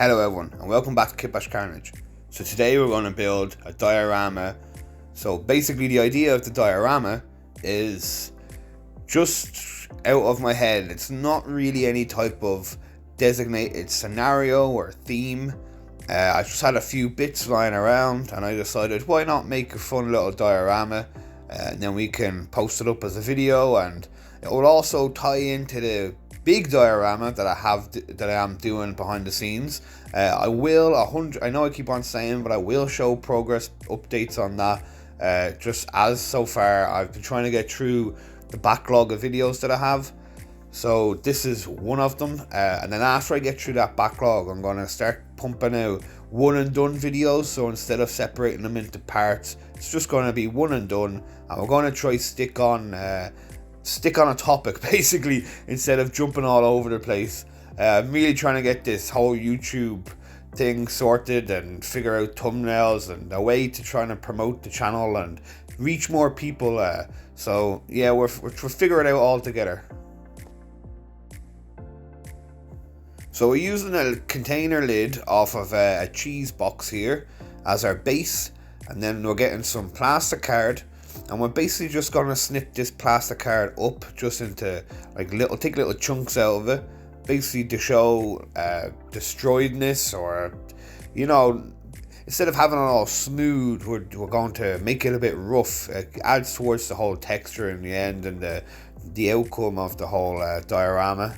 Hello everyone and welcome back to KitbashCarnage. So today we're going to build a diorama. So basically the idea of the diorama is just out of my head. It's not really any type of designated scenario or theme. I just had a few bits lying around and I decided why not make a fun little diorama, and then we can post it up as a video, and it will also tie into the big diorama that I am doing behind the scenes. I know I keep on saying, but I will show progress updates on that. Just as so far I've been trying to get through the backlog of videos that I have, so this is one of them, and then after I get through that backlog I'm going to start pumping out one and done videos. So instead of separating them into parts, it's just going to be one and done, and we're going to try stick on a topic basically instead of jumping all over the place. I'm really trying to get this whole YouTube thing sorted and figure out thumbnails and a way to try and promote the channel and reach more people. So yeah, we're figuring it out all together. So we're using a container lid off of a cheese box here as our base, and then we're getting some plastic card. And we're basically just going to snip this plastic card up just into take little chunks out of it, basically to show destroyedness, or instead of having it all smooth, we're going to make it a bit rough. It adds towards the whole texture in the end and the outcome of the whole diorama.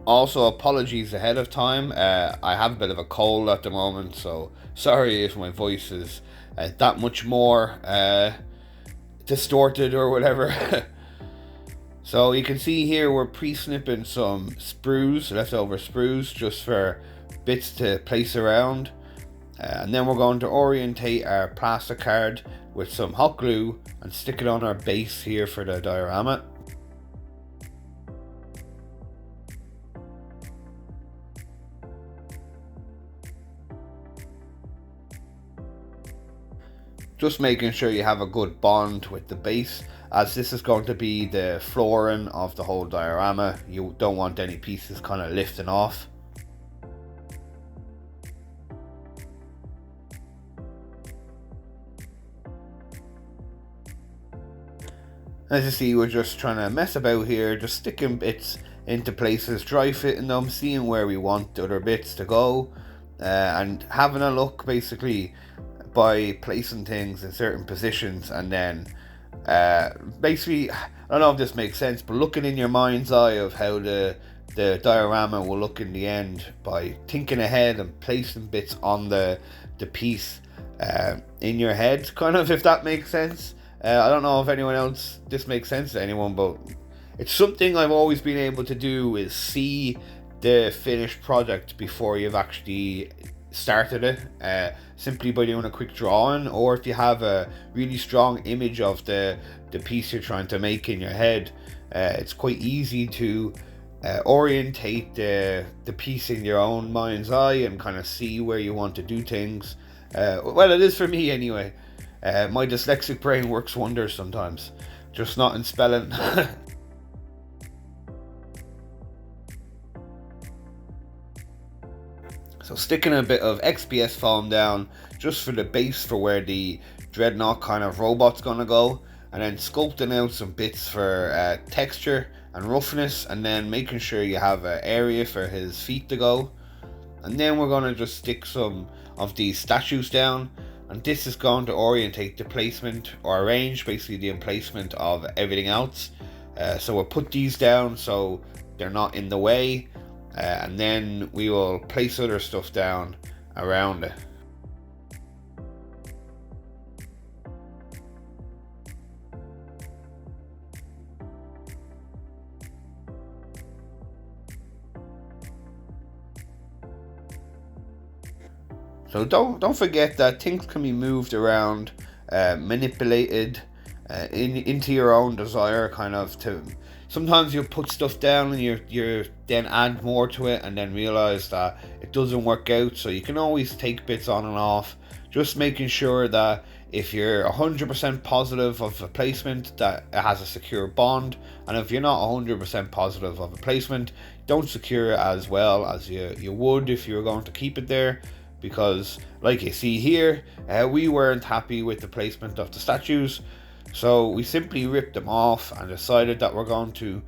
Also, apologies ahead of time. I have a bit of a cold at the moment, so sorry if my voice is that much more distorted or whatever. So you can see here we're pre-snipping some sprues, leftover sprues, just for bits to place around. And then we're going to orientate our plastic card with some hot glue and stick it on our base here for the diorama. Just making sure you have a good bond with the base, as this is going to be the flooring of the whole diorama. You don't want any pieces kind of lifting off. As you see, we're just trying to mess about here, just sticking bits into places, dry fitting them, seeing where we want the other bits to go, and having a look basically by placing things in certain positions, and then basically, I don't know if this makes sense, but looking in your mind's eye of how the diorama will look in the end by thinking ahead and placing bits on the piece in your head, kind of, if that makes sense. I don't know if this makes sense to anyone, but it's something I've always been able to do, is see the finished project before you've actually started it, simply by doing a quick drawing, or if you have a really strong image of the piece you're trying to make in your head, it's quite easy to orientate the piece in your own mind's eye and kind of see where you want to do things. Well, it is for me anyway. My dyslexic brain works wonders sometimes, just not in spelling. So sticking a bit of XPS foam down just for the base for where the dreadnought kind of robot's gonna go, and then sculpting out some bits for texture and roughness, and then making sure you have an area for his feet to go. And then we're gonna just stick some of these statues down, and this is going to orientate the placement, or arrange basically the emplacement of everything else. So we'll put these down so they're not in the way. And then we will place other stuff down around it. So don't forget that things can be moved around, manipulated into your own desire, kind of. To sometimes you put stuff down and you then add more to it and then realize that it doesn't work out, so you can always take bits on and off, just making sure that if you're 100% positive of a placement, that it has a secure bond, and if you're not 100% positive of a placement, don't secure it as well as you would if you were going to keep it there, because like you see here, we weren't happy with the placement of the statues, so we simply ripped them off and decided that we're going to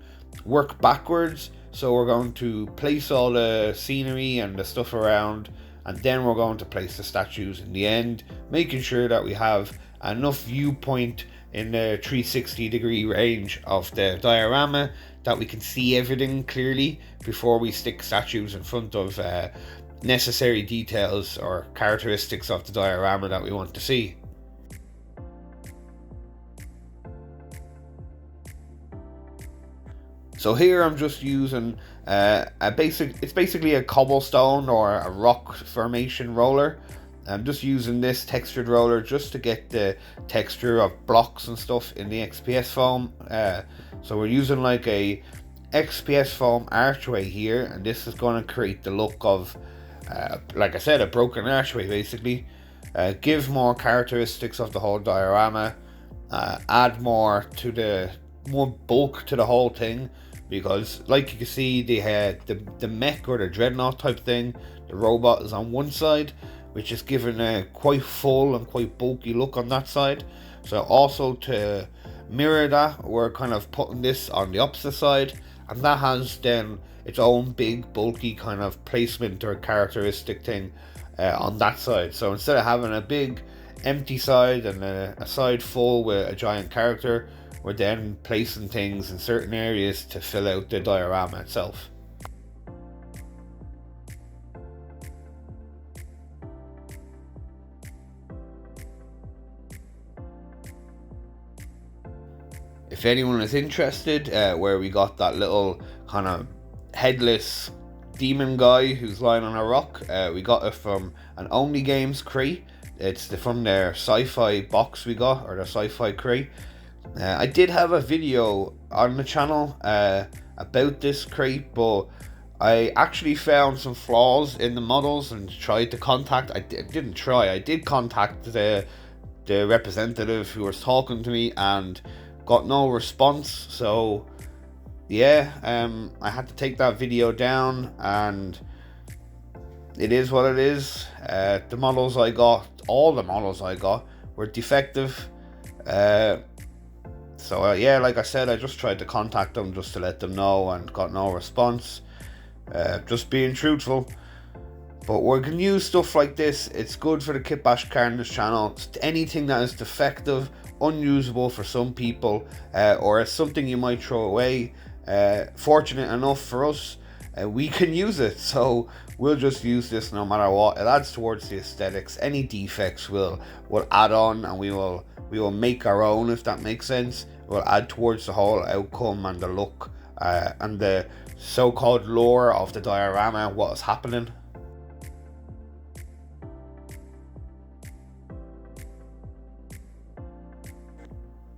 work backwards. So we're going to place all the scenery and the stuff around, and then we're going to place the statues in the end, making sure that we have enough viewpoint in the 360-degree range of the diorama that we can see everything clearly before we stick statues in front of necessary details or characteristics of the diorama that we want to see. So here I'm just using it's basically a cobblestone or a rock formation roller. I'm just using this textured roller just to get the texture of blocks and stuff in the XPS foam. So we're using like a XPS foam archway here, and this is going to create the look of, like I said, a broken archway basically. Give more characteristics of the whole diorama, add more bulk to the whole thing. Because like you can see, the mech or the dreadnought type thing, the robot is on one side, which is giving a quite full and quite bulky look on that side. So also to mirror that, we're kind of putting this on the opposite side, and that has then its own big bulky kind of placement or characteristic thing on that side. So instead of having a big empty side and a side full with a giant character, we're then placing things in certain areas to fill out the diorama itself. If anyone is interested, where we got that little kind of headless demon guy who's lying on a rock, we got it from an Only Games crate. It's from their sci-fi box we got, or their sci-fi crate. I did have a video on the channel about this crate, but I actually found some flaws in the models and tried to contact. I did contact the representative who was talking to me and got no response. So yeah, I had to take that video down, and it is what it is. The models I got, all the models I got, were defective. So yeah, like I said, I just tried to contact them just to let them know and got no response. Just being truthful. But we can use stuff like this. It's good for the KitbashCarnage channel. Anything that is defective, unusable for some people, or it's something you might throw away. Fortunate enough for us, we can use it. So we'll just use this no matter what. It adds towards the aesthetics. Any defects we'll add on, and we will make our own, if that makes sense. We'll add towards the whole outcome and the look and the so-called lore of the diorama, what is happening.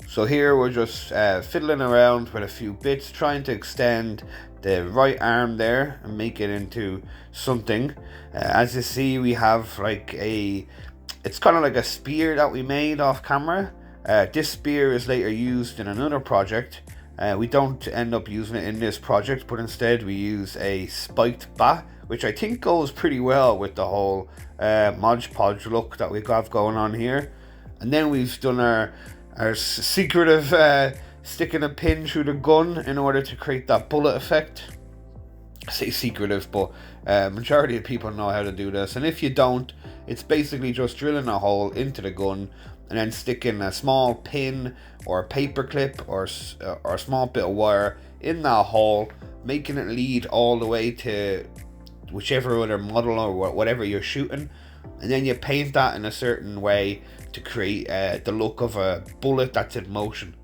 So here we're just fiddling around with a few bits, trying to extend the right arm there and make it into something. As you see, we have like it's kind of like a spear that we made off camera. This spear is later used in another project. We don't end up using it in this project, but instead we use a spiked bat, which I think goes pretty well with the whole Mod Podge look that we have going on here. And then we've done our secretive sticking a pin through the gun in order to create that bullet effect. I say secretive, but majority of people know how to do this, and if you don't, it's basically just drilling a hole into the gun and then sticking a small pin or a paper clip or a small bit of wire in that hole, making it lead all the way to whichever other model or whatever you're shooting, and then you paint that in a certain way to create the look of a bullet that's in motion.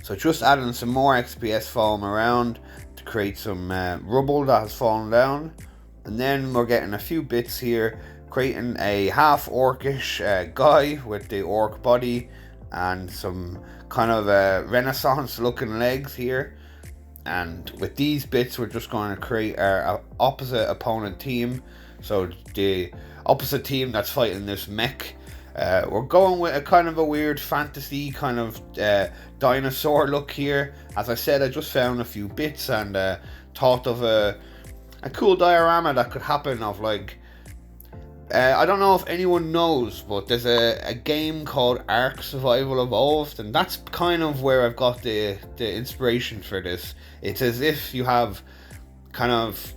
So just adding some more XPS foam around to create some rubble that has fallen down, and then we're getting a few bits here, creating a half orcish guy with the orc body and some kind of Renaissance looking legs here. and with these bits we're just going to create our opposite opponent team. So the opposite team that's fighting this mech, we're going with a kind of a weird fantasy kind of dinosaur look here. As I said, I just found a few bits and thought of a cool diorama that could happen of like, I don't know if anyone knows, but there's a game called Ark Survival Evolved, and that's kind of where I've got the inspiration for this. It's as if you have kind of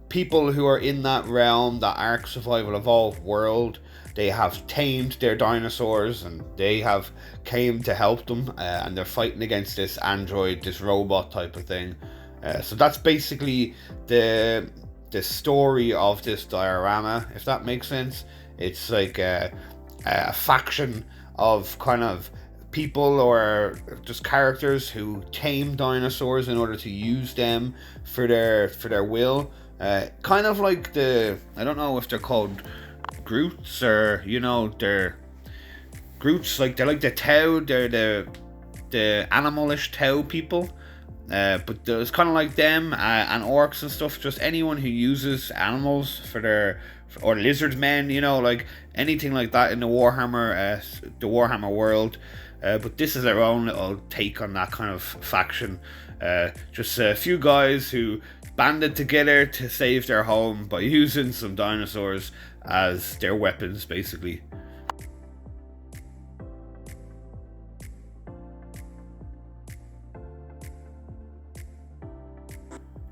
people who are in that realm, that Ark Survival Evolved world. They have tamed their dinosaurs and they have came to help them, and they're fighting against this android, this robot type of thing. So that's basically the story of this diorama, if that makes sense. It's like a faction of kind of people or just characters who tame dinosaurs in order to use them for their will. Kind of like I don't know if they're called Groots, or they're Groots, like they're like the Tau, they're the animalish Tau people. But there's kind of like them and orcs and stuff, just anyone who uses animals or lizard men, like anything like that in the Warhammer world. But this is their own little take on that kind of faction. Just a few guys who banded together to save their home by using some dinosaurs as their weapons, basically.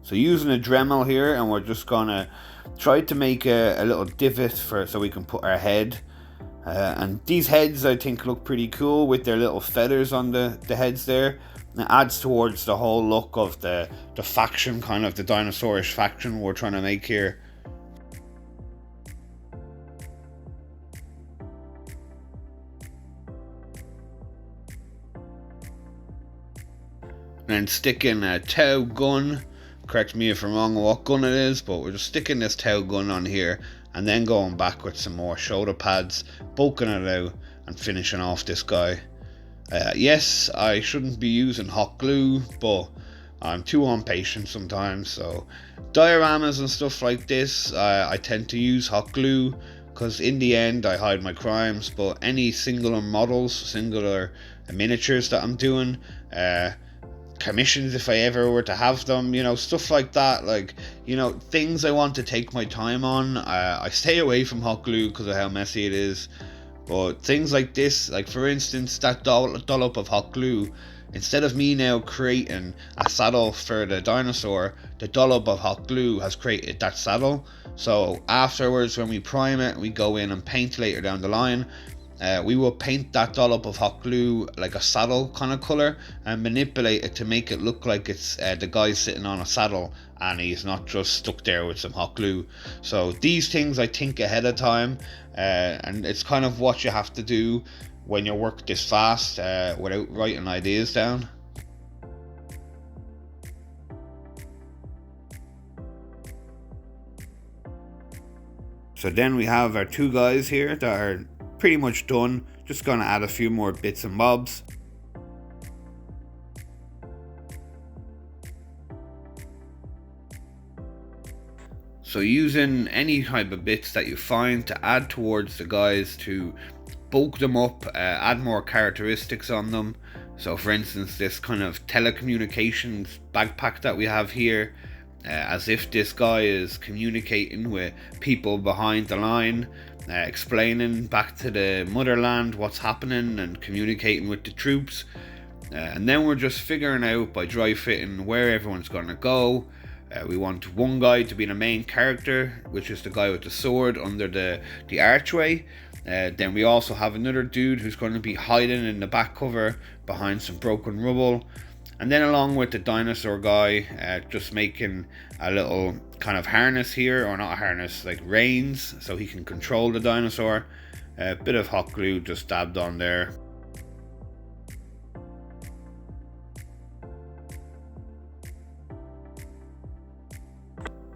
So using a Dremel here, and we're just gonna try to make a little divot so we can put our head. And these heads I think look pretty cool with their little feathers on the heads there. And it adds towards the whole look of the faction, kind of the dinosaurish faction we're trying to make here. And then sticking a Tau gun. Correct me if I'm wrong what gun it is, but we're just sticking this Tau gun on here and then going back with some more shoulder pads, bulking it out and finishing off this guy. Yes, I shouldn't be using hot glue, but I'm too impatient sometimes, so dioramas and stuff like this, I tend to use hot glue because in the end I hide my crimes. But any singular models, singular miniatures that I'm doing, commissions if I ever were to have them, stuff like that, like, things I want to take my time on, I stay away from hot glue because of how messy it is. But things like this, like for instance that dollop of hot glue, instead of me now creating a saddle for the dinosaur, the dollop of hot glue has created that saddle. So afterwards, when we prime it, we go in and paint later down the line, we will paint that dollop of hot glue like a saddle kind of color and manipulate it to make it look like it's the guy sitting on a saddle and he's not just stuck there with some hot glue. So these things I think ahead of time, and it's kind of what you have to do when you work this fast without writing ideas down. So then we have our two guys here that are pretty much done. Just gonna add a few more bits and bobs. So using any type of bits that you find to add towards the guys to bulk them up, add more characteristics on them. So for instance, this kind of telecommunications backpack that we have here, as if this guy is communicating with people behind the line, explaining back to the motherland what's happening and communicating with the troops. And then we're just figuring out by dry fitting where everyone's going to go. We want one guy to be the main character, which is the guy with the sword under the archway. Then we also have another dude who's going to be hiding in the back cover behind some broken rubble. And then along with the dinosaur guy, just making a little kind of harness here, or not a harness, like reins, so he can control the dinosaur. A bit of hot glue just dabbed on there.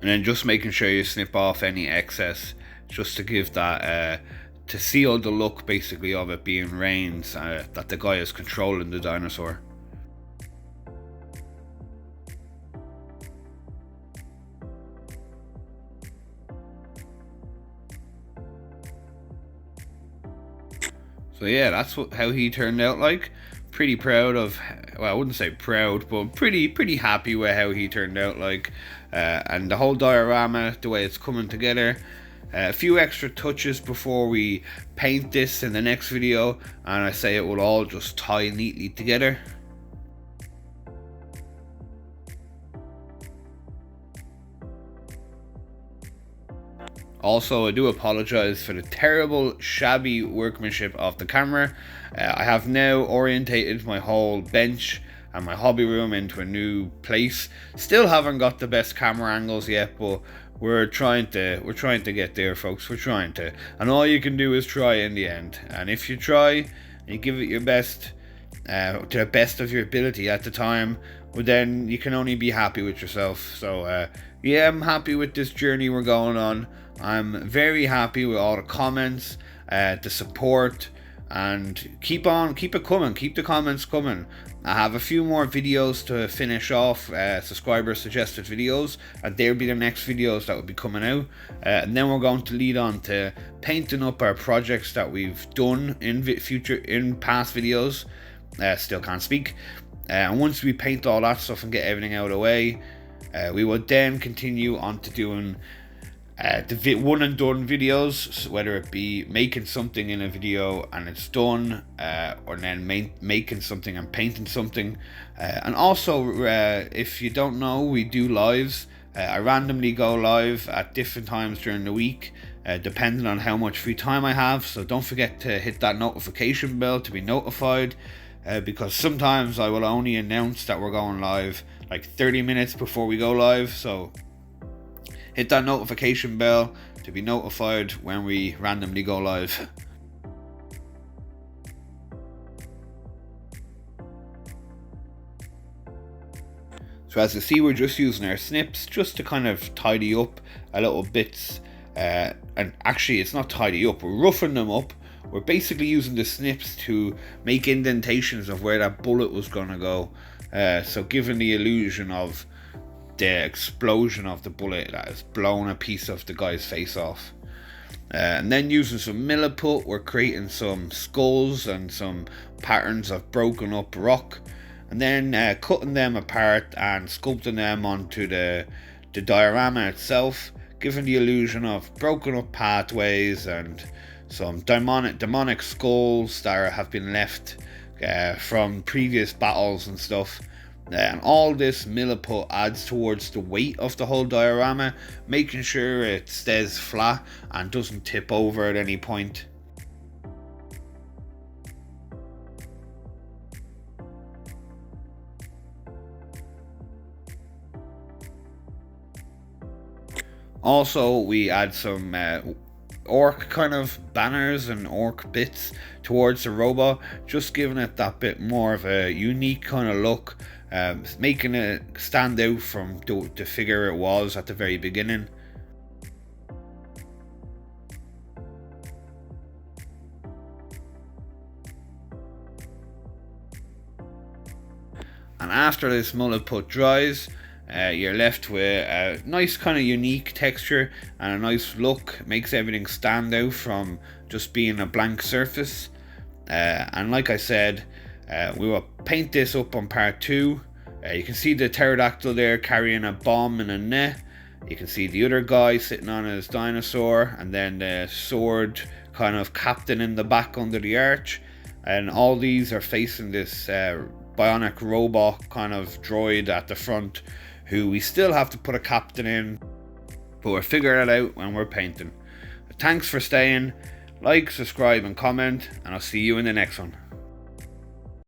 And then just making sure you snip off any excess, just to give that, to seal the look basically of it being reins, that the guy is controlling the dinosaur. So yeah, that's how he turned out like. Pretty proud of, well, I wouldn't say proud, but pretty happy with how he turned out like. And the whole diorama, the way it's coming together. A few extra touches before we paint this in the next video, and I say it will all just tie neatly together. Also, I do apologise for the terrible, shabby workmanship of the camera. I have now orientated my whole bench and my hobby room into a new place. Still haven't got the best camera angles yet, but we're trying to get there, folks. We're trying to, and all you can do is try in the end. And if you try and you give it your best, to the best of your ability at the time, well, then you can only be happy with yourself. So yeah, I'm happy with this journey we're going on. I'm very happy with all the comments, the support, and keep it coming, keep the comments coming. I have a few more videos to finish off, subscriber suggested videos, and there'll be the next videos that will be coming out. And then we're going to lead on to painting up our projects that we've done in past videos. Still can't speak. And once we paint all that stuff and get everything out of the way, we will then continue on to doing the one and done videos, whether it be making something in a video and it's done, or then making something and painting something. And also, if you don't know, we do lives. I randomly go live at different times during the week, depending on how much free time I have. So don't forget to hit that notification bell to be notified, because sometimes I will only announce that we're going live like 30 minutes before we go live. So hit that notification bell to be notified when we randomly go live. So as you see, we're just using our snips just to kind of tidy up a little bits, and actually it's not tidy up, we're roughing them up. We're basically using the snips to make indentations of where that bullet was going to go, so giving the illusion of the explosion of the bullet that has blown a piece of the guy's face off. And then using some milliput, we're creating some skulls and some patterns of broken up rock, and then cutting them apart and sculpting them onto the diorama itself, giving the illusion of broken up pathways and some demonic skulls that have been left from previous battles and stuff. And all this milliput adds towards the weight of the whole diorama, making sure it stays flat and doesn't tip over at any point. Also, we add some orc kind of banners and orc bits towards the robot, just giving it that bit more of a unique kind of look, making it stand out from the figure it was at the very beginning. And after this milliput dries, you're left with a nice kind of unique texture and a nice look. It makes everything stand out from just being a blank surface. And like I said, we will paint this up on part 2. You can see the pterodactyl there carrying a bomb in a net. You can see the other guy sitting on his dinosaur, and then the sword kind of captain in the back under the arch. And all these are facing this bionic robot kind of droid at the front, who we still have to put a captain in, but we're figuring it out when we're painting. Thanks for staying. Like, subscribe and comment, and I'll see you in the next one.